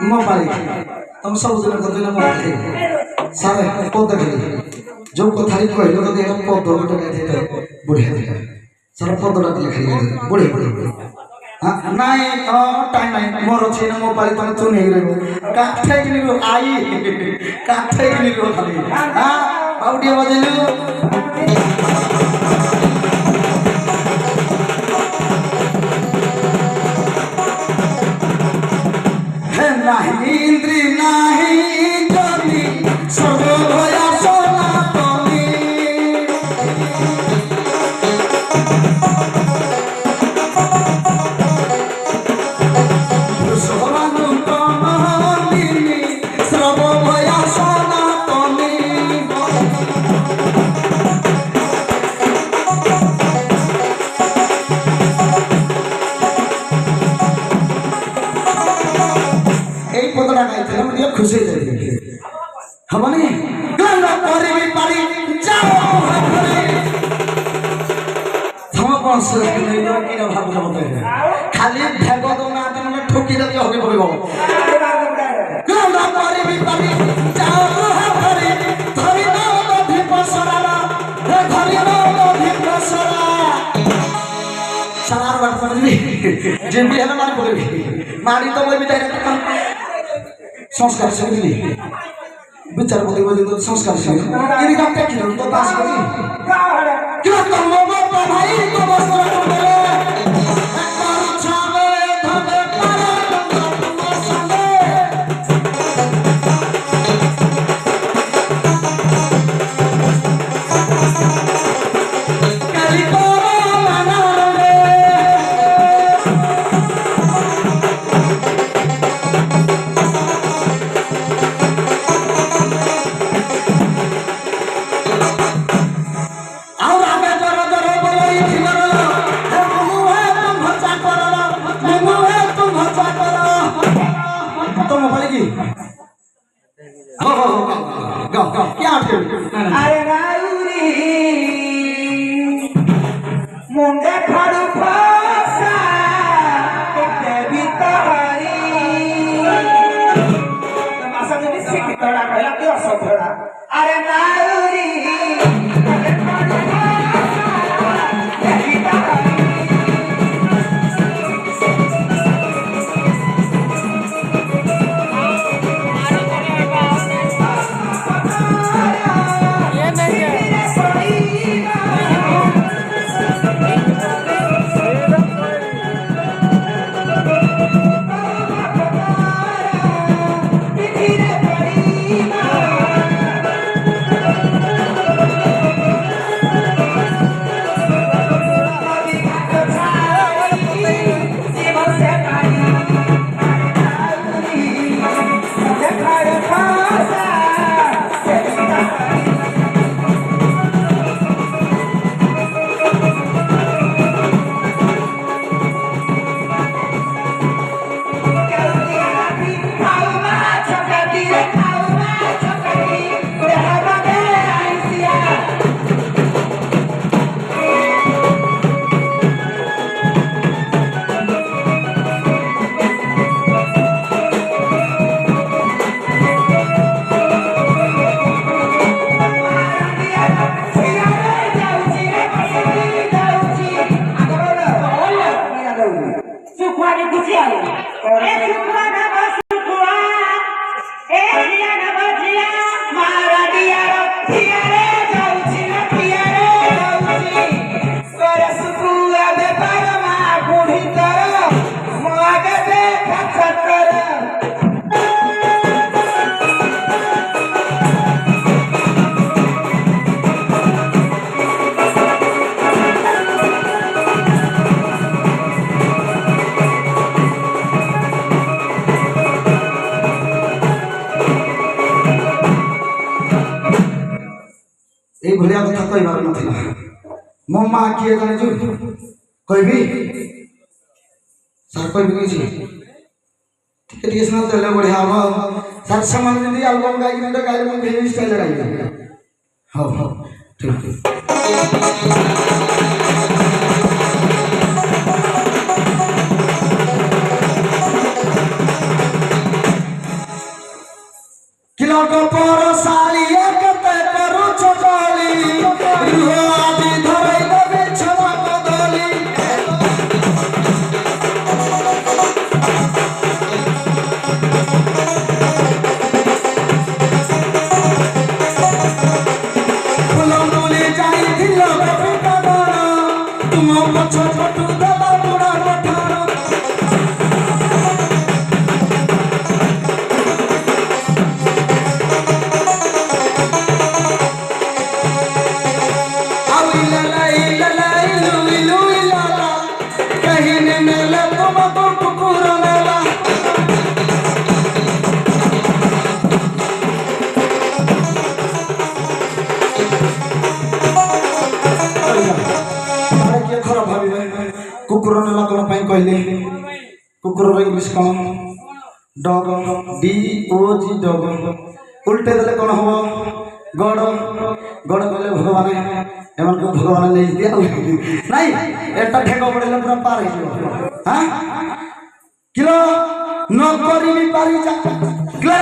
ମୋ ପାଳି ତମ ସବୁଦିନ କରିଦିନ ମୋ ପାଳି ସାରେ ପଦ ଖାଲି ଯୋଉ କଥାଟି କହିଲ ଯଦି ଏଇଟା ପଦ ଗୋଟେ ଗାଇଥାଏ ବଢ଼ିଆ ଥିଲା ସାର ପଦଟା ଟିକେ ଖାଲି ଗାଇଥାଏ ବଢ଼ିଆ ନାଇଁ ଟାଇମ୍ ନାଇଁ ମୋର ଅଛି ନା ମୋ ପାଳି ତମେ ଚୁନି ହେଇକି ରହିବ କାଠେଇକିନି ଆଇ କାଠେଇକିନି ରୁହ ଖାଲି ଆଉ ଟିକେ ବଜେଇଲୁ नाही इंद्री नाही जनी सर्वभया सनातनी सोहरानुतमनिनी सर्वभया सनातनी पदटा गाइथिले म ଟିକେ खुशी ହେଇଯାଇଥିଲି ହବନି ଗଙ୍ଗ କରିବି ପାରି ଯାଅ ଘରେ ତମ କଣ ସୁରକ୍ଷିତ ହେଇଯିବ କି ଭାବୁଛ ମତେ ଖାଲି ଭେଗ ଦଉନାହାନ୍ତି ମାନେ ଠକି ଦେବି ହକି ପଡ଼ିବ ଗଙ୍ଗ କରିବି ପାରି ଯାଅ ଘରେ ଧରି ନଦୀ ପସରା ଧରି ନଦୀ ପସରା ସାରା ବାଟ କରିବି ଯେମିତି ହେଲେ ମାରି ପଡ଼ିବି ମାରି ତ କହିବି ଡାଇରେକ୍ଟ संस्कार शिकली विचार मध्ये मध्ये संस्कार शिकली यदि काम क्या किया तो पास करी क्यों तुम लोगों को भाई को बस रखो अरे राउरी मुंडे खड़ू फसा देवी तहरी तमाशा में सिख तोड़ा कहला के असर थोड़ा अरे राउरी मुंडे खड़ू फसा देवी तहरी भलिया कथा कहबार नथिला मो माँ किए जाने जो कहबी सर कहबी किसी ठीक है सुना चले बढ़िया हम सर सामान जल्दी एल्बम गाई कि गाई मन भेज स्टाइल गाई हां हां ठीक है डगर इंग्लिश कौन डग DOG डग उल्टे देले कौन हम गड़ गड़ कहले भगवान एमन को भगवान ले दिया नहीं एटा ठेको पड़े पूरा पार हो हाँ किलो न करी भी पारी जा किलो